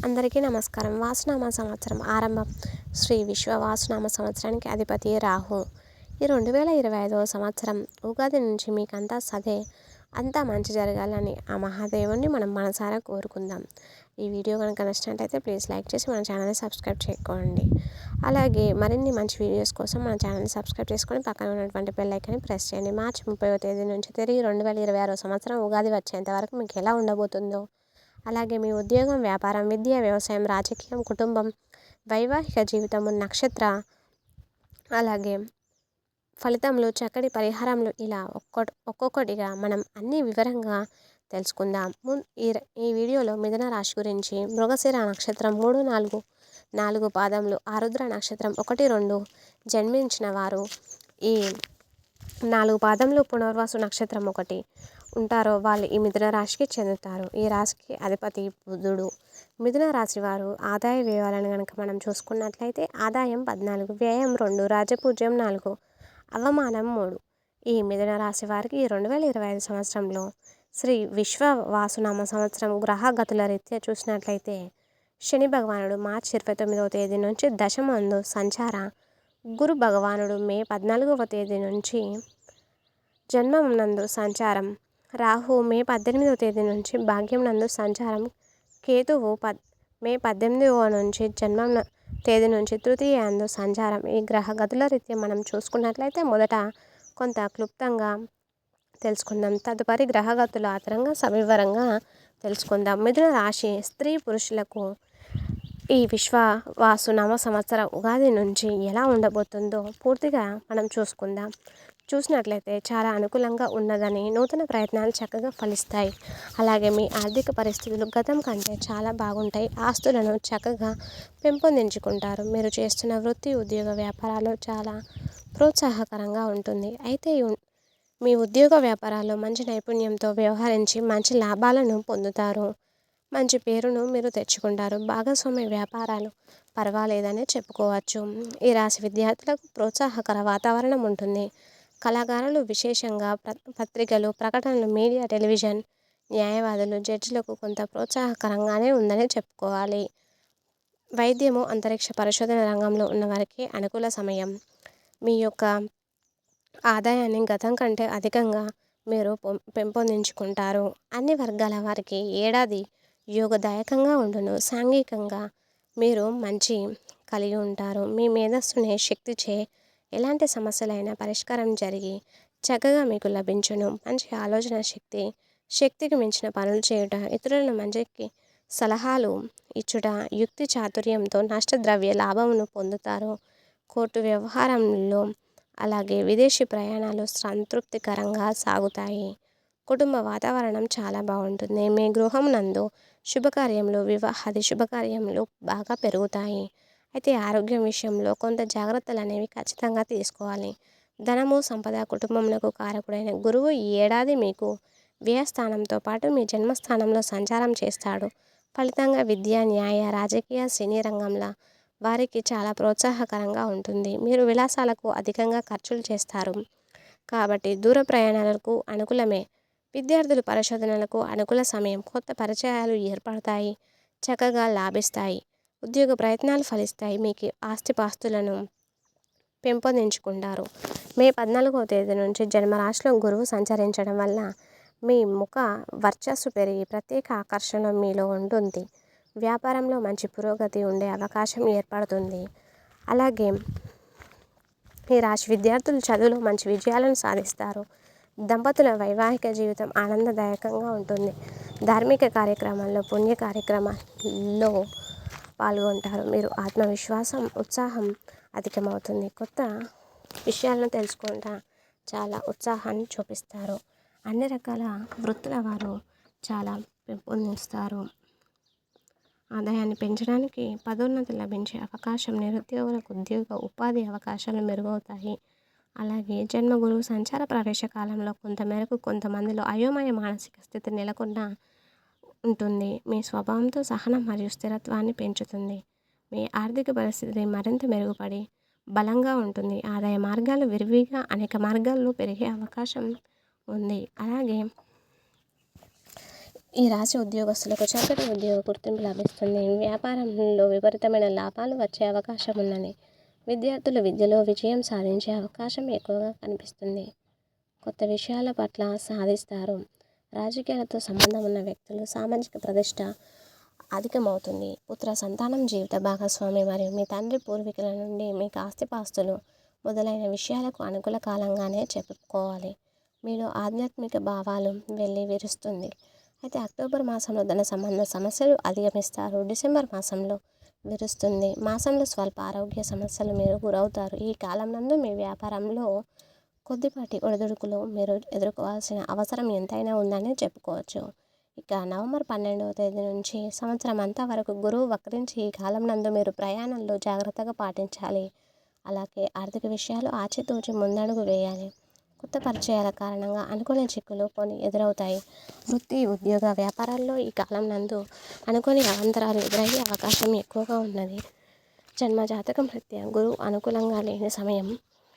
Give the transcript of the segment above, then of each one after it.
అందరికీ నమస్కారం. వాసునామ సంవత్సరం ఆరంభం. శ్రీ విశ్వవాసునామ సంవత్సరానికి అధిపతి రాహు. ఈ 2025వ సంవత్సరం ఉగాది నుంచి మీకంతా అంతా మంచి జరగాలని ఆ మహాదేవుణ్ణి మనం మనసారా కోరుకుందాం. ఈ వీడియో కనుక నచ్చినట్లయితే ప్లీజ్ లైక్ చేసి మన ఛానల్ని సబ్స్క్రైబ్ చేసుకోండి. అలాగే మరిన్ని మంచి వీడియోస్ కోసం మన ఛానల్ని సబ్స్క్రైబ్ చేసుకొని పక్కన ఉన్నటువంటి బెల్ ఐకాన్ని ప్రెస్ చేయండి. మార్చి 30వ తేదీ నుంచి తిరిగి 2026వ సంవత్సరం ఉగాది వచ్చేంత వరకు మీకు ఎలా ఉండబోతుందో, అలాగే మీ ఉద్యోగం, వ్యాపారం, విద్య, వ్యవసాయం, రాజకీయం, కుటుంబం, వైవాహిక జీవితము, నక్షత్ర, అలాగే ఫలితంలో, చక్కటి పరిహారంలో ఇలా ఒక్కొక్కటిగా మనం అన్ని వివరంగా తెలుసుకుందాం. ఈ వీడియోలో మిథున రాశి గురించి మృగశిర నక్షత్రం 3, 4 పాదములు, ఆరుద్ర నక్షత్రం 1, 2 జన్మించిన వారు ఈ 4 పాదములు పునర్వసు నక్షత్రం 1 ఉంటారో వాళ్ళు ఈ మిథున రాశికి చెందుతారు. ఈ రాశికి అధిపతి బుధుడు. మిథున రాశి వారు ఆదాయ వ్యయాలను కనుక మనం చూసుకున్నట్లయితే ఆదాయం 14, వ్యయం 2, రాజపూజ్యం 4, అవమానం 3. ఈ మిథున రాశి వారికి 2025 సంవత్సరంలో శ్రీ విశ్వవాసునామ సంవత్సరం గ్రహగతుల రీత్యా చూసినట్లయితే శని భగవానుడు మార్చి 29వ తేదీ నుంచి దశమందు సంచార, గురు భగవానుడు మే 14వ తేదీ నుంచి జన్మం నందు సంచారం, రాహు మే 18వ తేదీ నుంచి భాగ్యం నందు సంచారం, కేతువు మే 18వ నుంచి జన్మం తేదీ నుంచి తృతీయందు సంచారం. ఈ గ్రహ గతుల రీత్యా మనం చూసుకున్నట్లయితే మొదట కొంత క్లుప్తంగా తెలుసుకుందాం. తదుపరి గ్రహగతుల ఆధారంగా సవివరంగా తెలుసుకుందాం. మిథున రాశి స్త్రీ పురుషులకు ఈ విశ్వవాసునామ సంవత్సర ఉగాది నుంచి ఎలా ఉండబోతుందో పూర్తిగా మనం చూసినట్లయితే చాలా అనుకూలంగా ఉన్నదని, నూతన ప్రయత్నాలు చక్కగా ఫలిస్తాయి. అలాగే మీ ఆర్థిక పరిస్థితులు గతం కంటే చాలా బాగుంటాయి. ఆస్తులను చక్కగా పెంపొందించుకుంటారు. మీరు చేస్తున్న వృత్తి, ఉద్యోగ, వ్యాపారాలు చాలా ప్రోత్సాహకరంగా ఉంటుంది. అయితే మీ ఉద్యోగ వ్యాపారాల్లో మంచి నైపుణ్యంతో వ్యవహరించి మంచి లాభాలను పొందుతారు. మంచి పేరును మీరు తెచ్చుకుంటారు. భాగస్వామ్య వ్యాపారాలు పర్వాలేదనే చెప్పుకోవచ్చు. ఈ రాశి విద్యార్థులకు ప్రోత్సాహకర వాతావరణం ఉంటుంది. కళాకారులు విశేషంగా పత్రికలు, ప్రకటనలు, మీడియా, టెలివిజన్, న్యాయవాదులు, జడ్జిలకు కొంత ప్రోత్సాహకరంగానే ఉందని చెప్పుకోవాలి. వైద్యము, అంతరిక్ష పరిశోధన రంగంలో ఉన్నవారికి అనుకూల సమయం. మీ యొక్క ఆదాయాన్ని గతం కంటే అధికంగా మీరు పెంపొందించుకుంటారు. అన్ని వర్గాల వారికి ఏడాది యోగదాయకంగా ఉండును. సాంఘికంగా మీరు మంచి కలిగి ఉంటారు. మీ మేధస్సునే శక్తిచే ఎలాంటి సమస్యలైనా పరిష్కారం జరిగి చక్కగా మీకు లభించును. మంచి ఆలోచన శక్తికి మించిన పనులు చేయుట, ఇతరులను మంచికి సలహాలు ఇచ్చుట, యుక్తి చాతుర్యంతో నష్టద్రవ్య లాభమును పొందుతారు. కోర్టు వ్యవహారంలో అలాగే విదేశీ ప్రయాణాలు సంతృప్తికరంగా సాగుతాయి. కుటుంబ వాతావరణం చాలా బాగుంటుంది. మీ గృహం నందు శుభకార్యములు, వివాహాది శుభకార్యములు బాగా పెరుగుతాయి. అయితే ఆరోగ్యం విషయంలో కొంత జాగ్రత్తలు అనేవి ఖచ్చితంగా తీసుకోవాలి. ధనము, సంపద, కుటుంబమునకు కారకుడైన గురువు ఈ ఏడాది మీకు వ్యయస్థానంతో పాటు మీ జన్మస్థానంలో సంచారం చేస్తాడు. ఫలితంగా విద్య, న్యాయ, రాజకీయ, సినీ రంగంలో వారికి చాలా ప్రోత్సాహకరంగా ఉంటుంది. మీరు విలాసాలకు అధికంగా ఖర్చులు చేస్తారు కాబట్టి దూర ప్రయాణాలకు అనుకూలమే. విద్యార్థులు పరిశోధనలకు అనుకూల సమయం. కొత్త పరిచయాలు ఏర్పడతాయి, చక్కగా లాభిస్తాయి. ఉద్యోగ ప్రయత్నాలు ఫలిస్తాయి. మీకు ఆస్తిపాస్తులను పెంపొందించుకుంటారు. మే 14వ తేదీ నుంచి జన్మరాశిలో గురువు సంచరించడం వల్ల మీ ముఖ వర్చస్సు పెరిగి ప్రత్యేక ఆకర్షణ మీలో ఉంటుంది. వ్యాపారంలో మంచి పురోగతి ఉండే అవకాశం ఏర్పడుతుంది. అలాగే ఈ రాశి విద్యార్థులు చదువులో మంచి విజయాలను సాధిస్తారు. దంపతుల వైవాహిక జీవితం ఆనందదాయకంగా ఉంటుంది. ధార్మిక కార్యక్రమాల్లో, పుణ్య కార్యక్రమాల్లో పాల్గొంటారు. మీరు ఆత్మవిశ్వాసం, ఉత్సాహం అధికమవుతుంది. కొత్త విషయాలను తెలుసుకుంటా చాలా ఉత్సాహాన్ని చూపిస్తారు. అన్ని రకాల వృత్తుల వారు చాలా పెంపొందిస్తారు. ఆదాయాన్ని పెంచడానికి పదోన్నతి లభించే అవకాశం, నిరుద్యోగులకు ఉద్యోగ, ఉపాధి అవకాశాలు మెరుగవుతాయి. అలాగే జన్మ గురువు సంచార ప్రవేశ కాలంలో కొంతమేరకు కొంతమందిలో అయోమయ మానసిక స్థితి నెలకొన్న ఉంటుంది. మీ స్వభావంతో సహనం మరియు స్థిరత్వాన్ని పెంచుతుంది. మీ ఆర్థిక పరిస్థితి మరింత మెరుగుపడి బలంగా ఉంటుంది. ఆదాయ మార్గాలు విరివిగా అనేక మార్గాల్లో పెరిగే అవకాశం ఉంది. అలాగే ఈ రాశి ఉద్యోగస్తులకు చక్కటి ఉద్యోగ గుర్తింపు లభిస్తుంది. వ్యాపారంలో విపరీతమైన లాభాలు వచ్చే అవకాశం ఉన్నది. విద్యార్థులు విద్యలో విజయం సాధించే అవకాశం ఎక్కువగా కనిపిస్తుంది. కొత్త విషయాల పట్ల సాధిస్తారు. రాజకీయాలతో సంబంధం ఉన్న వ్యక్తులు సామాజిక ప్రతిష్ట అధికమవుతుంది. పుత్ర సంతానం జీవిత భాగస్వామి మరియు మీ తండ్రి పూర్వీకుల నుండి మీకు ఆస్తిపాస్తులు మొదలైన విషయాలకు అనుకూల కాలంగానే చెప్పుకోవాలి. మీలో ఆధ్యాత్మిక భావాలు వెళ్ళి విరుస్తుంది. అయితే అక్టోబర్ మాసంలో ధన సంబంధ సమస్యలు అధిగమిస్తారు. డిసెంబర్ మాసంలో విరుస్తుంది. మాసంలో స్వల్ప ఆరోగ్య సమస్యలు మీరు గురవుతారు. ఈ కాలం నందు మీ వ్యాపారంలో కొద్దిపాటి ఒడిదుడుకులు మీరు ఎదుర్కోవాల్సిన అవసరం ఎంతైనా ఉందని చెప్పుకోవచ్చు. ఇక నవంబర్ 12వ తేదీ నుంచి సంవత్సరం అంతా వరకు గురువు వక్రించి ఈ కాలం నందు మీరు ప్రయాణంలో జాగ్రత్తగా పాటించాలి. అలాగే ఆర్థిక విషయాలు ఆచితూచి ముందడుగు వేయాలి. కొత్త పరిచయాల కారణంగా అనుకోని చిక్కులు కొన్ని ఎదురవుతాయి. వృత్తి, ఉద్యోగ, వ్యాపారాల్లో ఈ కాలం నందు అనుకోని అవాంతరాలు ఎదురయ్యే అవకాశం ఎక్కువగా ఉన్నది. జన్మ జాతకం రీత్యా గురువు అనుకూలంగా లేని సమయం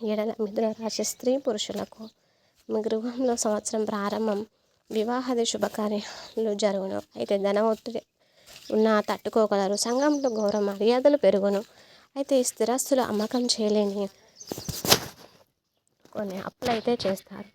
ఎడల మిథున రాశి స్త్రీ పురుషులకు మీ గృహంలో సంవత్సరం ప్రారంభం వివాహాది శుభకార్యాలు జరుగును. అయితే ధన ఒత్తిడి ఉన్న తట్టుకోగలరు. సంఘంలో గౌరవ మర్యాదలు పెరుగును. అయితే ఈ స్థిరస్తులు అమ్మకం చేయలేని కొన్ని అప్పులు అయితే చేస్తారు.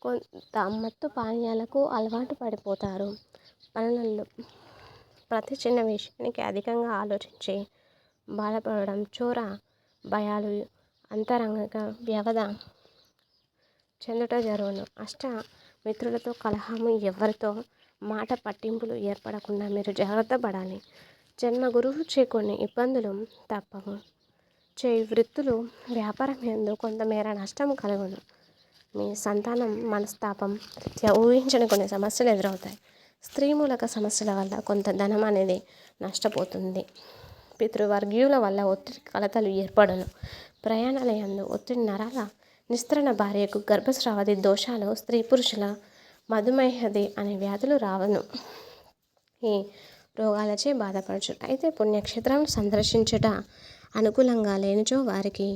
కొంత మత్తు పానీయాలకు అలవాటు పడిపోతారు. పనులలో ప్రతి చిన్న విషయానికి అధికంగా ఆలోచించి బాధపడడం, చోర భయాలు అంతరంగ వ్యవధ చెందుట జరుగును. మిత్రులతో కలహము, ఎవరితో మాట పట్టింపులు ఏర్పడకుండా మీరు జాగ్రత్త పడాలి. జన్మ గురువు చే కొన్ని ఇబ్బందులు తప్పవు. చేయి వృత్తులు, వ్యాపారం యందు కొంతమేర నష్టం కలుగును. మీ సంతానం మనస్తాపం రీత్యా ఊహించని కొన్ని సమస్యలు ఎదురవుతాయి. స్త్రీ మూలక సమస్యల వల్ల కొంత ధనం అనేది నష్టపోతుంది. పితృవర్గీయుల వల్ల ఒత్తిడి కలతలు ఏర్పడను. ప్రయాణాల యందు ఒత్తిడి, నరాల నిస్త్రణ, భార్యకు గర్భస్రావాది దోషాలు, స్త్రీ పురుషుల మధుమేహది అనే వ్యాధులు రావను. ఈ రోగాలచే బాధపడచ్చు. అయితే పుణ్యక్షేత్రాలను సందర్శించుట అనుకూలంగా లేనిచో వారికి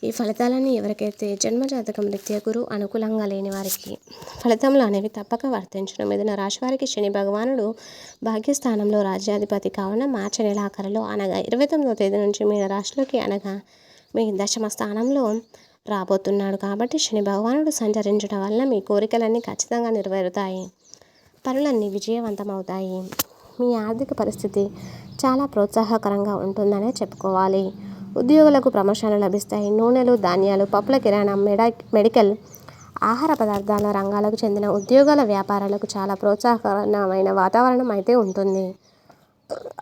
ఈ ఫలితాలన్నీ ఎవరికైతే జన్మజాతకం రీత్యా గురువు అనుకూలంగా లేని వారికి ఫలితములు అనేవి తప్పక వర్తించును. మిథున రాశి వారికి శని భగవానుడు భాగ్యస్థానంలో రాజ్యాధిపతి కావున మార్చి నెలాఖరులో అనగా 29వ తేదీ నుంచి మీన రాశిలోకి అనగా మీ దశమ స్థానంలో రాబోతున్నాడు. కాబట్టి శని భగవానుడు సంచరించడం వల్ల మీ కోరికలన్నీ ఖచ్చితంగా నెరవేరుతాయి. పనులన్నీ విజయవంతమవుతాయి. మీ ఆర్థిక పరిస్థితి చాలా ప్రోత్సాహకరంగా ఉంటుందనే చెప్పుకోవాలి. ఉద్యోగులకు ప్రమోషన్లు లభిస్తాయి. నూనెలు, ధాన్యాలు, పప్పుల కిరాణా, మెడికల్, ఆహార పదార్థాల రంగాలకు చెందిన ఉద్యోగాల వ్యాపారాలకు చాలా ప్రోత్సాహకరమైన వాతావరణం అయితే ఉంటుంది.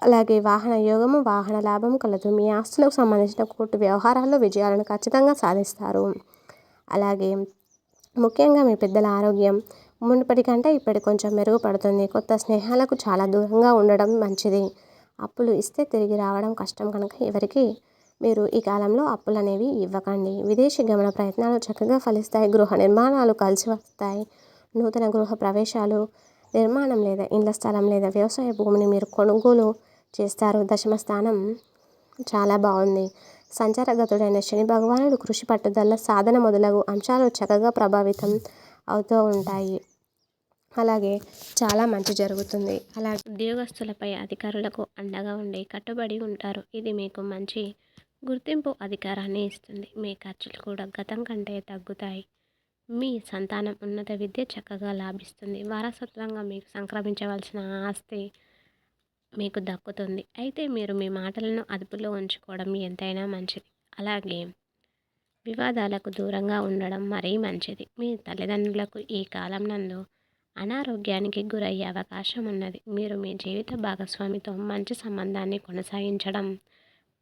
అలాగే వాహన యోగము, వాహన లాభం కలదు. మీ ఆస్తులకు సంబంధించిన కోర్టు వ్యవహారాల్లో విజయాలను ఖచ్చితంగా సాధిస్తారు. అలాగే ముఖ్యంగా మీ పెద్దల ఆరోగ్యం మునుపటి కంటే ఇప్పటి కొంచెం మెరుగుపడుతుంది. కొత్త స్నేహాలకు చాలా దూరంగా ఉండడం మంచిది. అప్పులు ఇస్తే తిరిగి రావడం కష్టం కనుక ఎవరికి మీరు ఈ కాలంలో అప్పులు అనేవి ఇవ్వకండి. విదేశీ గమన ప్రయత్నాలు చక్కగా ఫలిస్తాయి. గృహ నిర్మాణాలు కలిసి వస్తాయి. నూతన గృహ ప్రవేశాలు, నిర్మాణం లేదా ఇండ్ల స్థలం లేదా వ్యవసాయ భూమిని మీరు కొనుగోలు చేస్తారు. దశమ స్థానం చాలా బాగుంది. సంచారగతుడైన శని భగవానుడు కృషి, పట్టుదల, సాధన మొదలగు అంశాలు చక్కగా ప్రభావితం అవుతూ ఉంటాయి. అలాగే చాలా మంచి జరుగుతుంది. అలాగే ఉద్యోగస్తులపై అధికారులకు అండగా ఉండి కట్టుబడి ఉంటారు. ఇది మీకు మంచి గుర్తింపు, అధికారాన్ని ఇస్తుంది. మీ ఖర్చులు కూడా గతం కంటే తగ్గుతాయి. మీ సంతానం ఉన్నత విద్య చక్కగా లాభిస్తుంది. వారసత్వంగా మీకు సంక్రమించవలసిన ఆస్తి మీకు దక్కుతుంది. అయితే మీరు మీ మాటలను అదుపులో ఉంచుకోవడం ఎంతైనా మంచిది. అలాగే వివాదాలకు దూరంగా ఉండడం మరీ మంచిది. మీ తల్లిదండ్రులకు ఈ కాలం నందు అనారోగ్యానికి గురయ్యే అవకాశం ఉన్నది. మీరు మీ జీవిత భాగస్వామితో మంచి సంబంధాన్ని కొనసాగించడం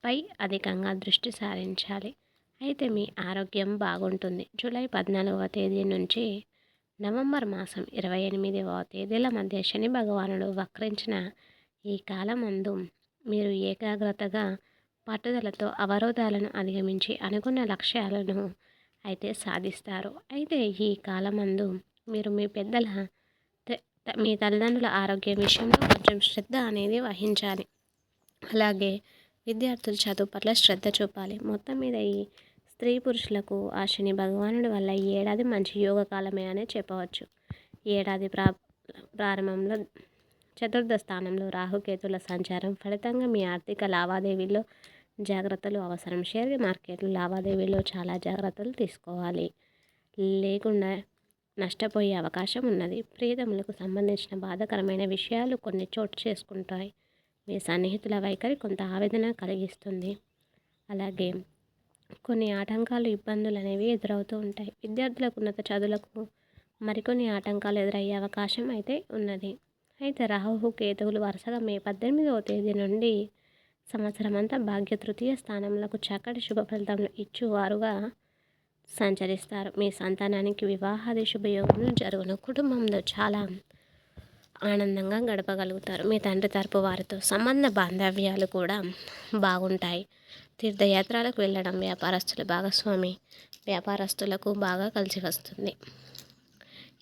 పై అధికంగా దృష్టి సారించాలి. అయితే మీ ఆరోగ్యం బాగుంటుంది. జూలై 14వ తేదీ నుంచి నవంబర్ మాసం 28వ తేదీల మధ్య శని భగవానుడు వక్రించిన ఈ కాలమందు మీరు ఏకాగ్రతగా, పట్టుదలతో అవరోధాలను అధిగమించి అనుకున్న లక్ష్యాలను అయితే సాధిస్తారు. అయితే ఈ కాలమందు మీరు మీ తల్లిదండ్రుల ఆరోగ్యం విషయంలో కొంచెం శ్రద్ధ అనేది వహించాలి. అలాగే విద్యార్థులు చదువు పట్ల శ్రద్ధ చూపాలి. మొత్తం మీద ఈ స్త్రీ పురుషులకు ఆ శని భగవానుడి వల్ల ఈ ఏడాది మంచి యోగకాలమే అనే చెప్పవచ్చు. ఏడాది ప్రారంభంలో చతుర్థ స్థానంలో రాహుకేతుల సంచారం ఫలితంగా మీ ఆర్థిక లావాదేవీల్లో జాగ్రత్తలు అవసరం. షేర్ మార్కెట్లు లావాదేవీల్లో చాలా జాగ్రత్తలు తీసుకోవాలి, లేకుండా నష్టపోయే అవకాశం ఉన్నది. ప్రియతములకు సంబంధించిన బాధాకరమైన విషయాలు కొన్ని చోటు చేసుకుంటాయి. మీ సన్నిహితుల వైఖరి కొంత ఆవేదన కలిగిస్తుంది. అలాగే కొన్ని ఆటంకాలు, ఇబ్బందులు అనేవి ఎదురవుతూ ఉంటాయి. విద్యార్థులకు ఉన్నత చదువులకు మరికొన్ని ఆటంకాలు ఎదురయ్యే అవకాశం అయితే ఉన్నది. అయితే రాహు కేతువులు వరుసగా మే 18వ తేదీ నుండి సంవత్సరం అంతా భాగ్య తృతీయ స్థానంలో చక్కటి శుభ ఫలితాలను ఇచ్చువారుగా సంచరిస్తారు. మీ సంతానానికి వివాహాది శుభయోగములు జరుగును. కుటుంబంలో చాలా ఆనందంగా గడపగలుగుతారు. మీ తండ్రి తరపు వారితో సంబంధ బాంధవ్యాలు కూడా బాగుంటాయి. తీర్థయాత్రలకు వెళ్ళడం వ్యాపారస్తులకు బాగా కలిసి వస్తుంది.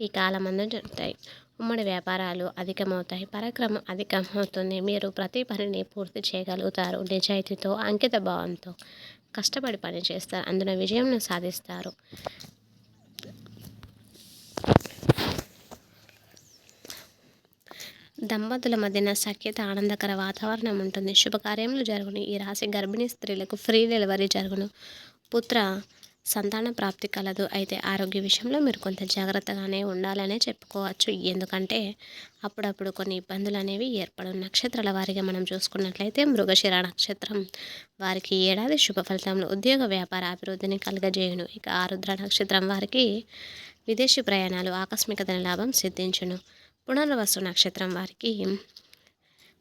ఈ కాలమందు జరుగుతాయి. ఉమ్మడి వ్యాపారాలు అధికమవుతాయి. పరాక్రమం అధికమవుతుంది. మీరు ప్రతి పనిని పూర్తి చేయగలుగుతారు. నిజాయితీతో, అంకిత భావంతో కష్టపడి పని చేస్తారు. అందులో విజయం సాధిస్తారు. దంపతుల మధ్యన సఖ్యత, ఆనందకర వాతావరణం ఉంటుంది. శుభకార్యములు జరుగును. ఈ రాశి గర్భిణీ స్త్రీలకు ఫ్రీ డెలివరీ జరుగును. పుత్ర సంతాన ప్రాప్తి కలదు. అయితే ఆరోగ్య విషయంలో మీరు కొంత జాగ్రత్తగానే ఉండాలనే చెప్పుకోవచ్చు. ఎందుకంటే అప్పుడప్పుడు కొన్ని ఇబ్బందులు అనేవి ఏర్పడు. నక్షత్రాల వారిగా మనం చూసుకున్నట్లయితే మృగశిర నక్షత్రం వారికి ఏడాది శుభ ఫలితంలో ఉద్యోగ వ్యాపార అభివృద్ధిని కలుగజేయును. ఇక ఆరుద్ర నక్షత్రం వారికి విదేశీ ప్రయాణాలు, ఆకస్మిక ధన లాభం సిద్ధించును. పునర్వసు నక్షత్రం వారికి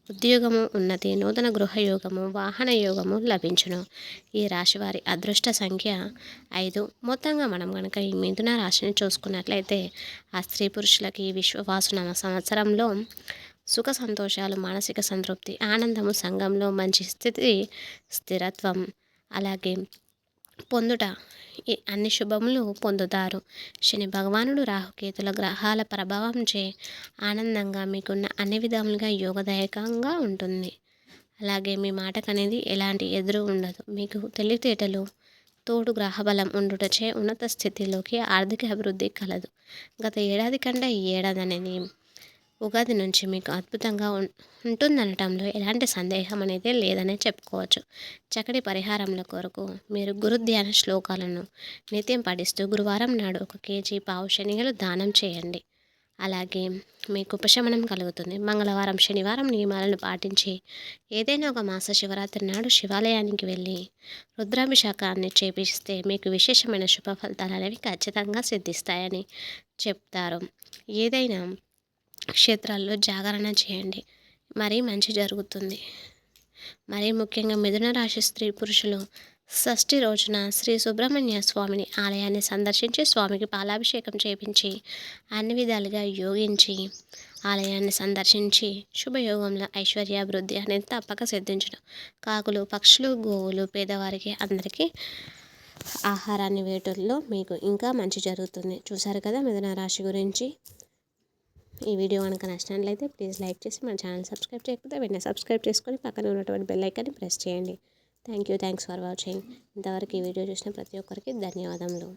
ఉద్యోగము, ఉన్నతి, నూతన గృహయోగము, వాహన యోగము లభించును. ఈ రాశి వారి అదృష్ట సంఖ్య 5. మొత్తంగా మనం కనుక ఈ మిథున రాశిని చూసుకున్నట్లయితే ఆ స్త్రీ పురుషులకి ఈ విశ్వవాసునామ సంవత్సరంలో సుఖ సంతోషాలు, మానసిక సంతృప్తి, ఆనందము, సంఘంలో మంచి స్థితి, స్థిరత్వం అలాగే పొందుట, ఈ అన్ని శుభములు పొందుతారు. శని భగవానుడు రాహుకేతుల గ్రహాల ప్రభావంచే ఆనందంగా మీకున్న అన్ని విధాలుగా యోగదాయకంగా ఉంటుంది. అలాగే మీ మాటకు అనేది ఎలాంటి ఎదురు ఉండదు. మీకు తెలివితేటలు తోడు గ్రహబలం ఉండుటచే ఉన్నత స్థితిలోకి ఆర్థిక అభివృద్ధి కలదు. గత ఏడాది కంటే ఈ ఏడాది అనేది ఉగాది నుంచి మీకు అద్భుతంగా ఉంటుందనటంలో ఎలాంటి సందేహం అనేది లేదనే చెప్పుకోవచ్చు. చక్కటి పరిహారముల కొరకు మీరు గురు ధ్యాన శ్లోకాలను నిత్యం పఠిస్తూ గురువారం నాడు 1 కేజీ పావు శనగలు దానం చేయండి. అలాగే మీకు ఉపశమనం కలుగుతుంది. మంగళవారం, శనివారం నియమాలను పాటించి ఏదైనా ఒక మాస శివరాత్రి నాడు శివాలయానికి వెళ్ళి రుద్రాభిషేకాన్ని చేపిస్తే మీకు విశేషమైన శుభ ఫలితాలు అనేవి ఖచ్చితంగా సిద్ధిస్తాయని చెప్తారు. ఏదైనా క్షేత్రాల్లో జాగరణ చేయండి, మరీ మంచి జరుగుతుంది. మరీ ముఖ్యంగా మిథున రాశి స్త్రీ పురుషులు షష్ఠి రోజున శ్రీ సుబ్రహ్మణ్య స్వామిని ఆలయాన్ని సందర్శించి స్వామికి పాలాభిషేకం చేపించి అన్ని విధాలుగా యోగించి ఆలయాన్ని సందర్శించి శుభయోగంలో ఐశ్వర్యాభివృద్ధి అనేది తప్పక సిద్ధించడం. కాకులు, పక్షులు, గోవులు, పేదవారికి అందరికీ ఆహారాన్ని వేయటంలో మీకు ఇంకా మంచి జరుగుతుంది. చూసారు కదా మిథున రాశి గురించి. ఈ వీడియో కనుక నచ్చినట్లయితే ప్లీజ్ లైక్ చేసి మన ఛానల్ సబ్స్క్రైబ్ చేయకపోతే వెంటనే సబ్స్క్రైబ్ చేసుకొని పక్కన ఉన్నటువంటి బెల్ ఐకాన్ని ప్రెస్ చేయండి. Thanks for watching. ఇంతవరకు ఈ వీడియో చూసిన ప్రతి ఒక్కరికి ధన్యవాదములు.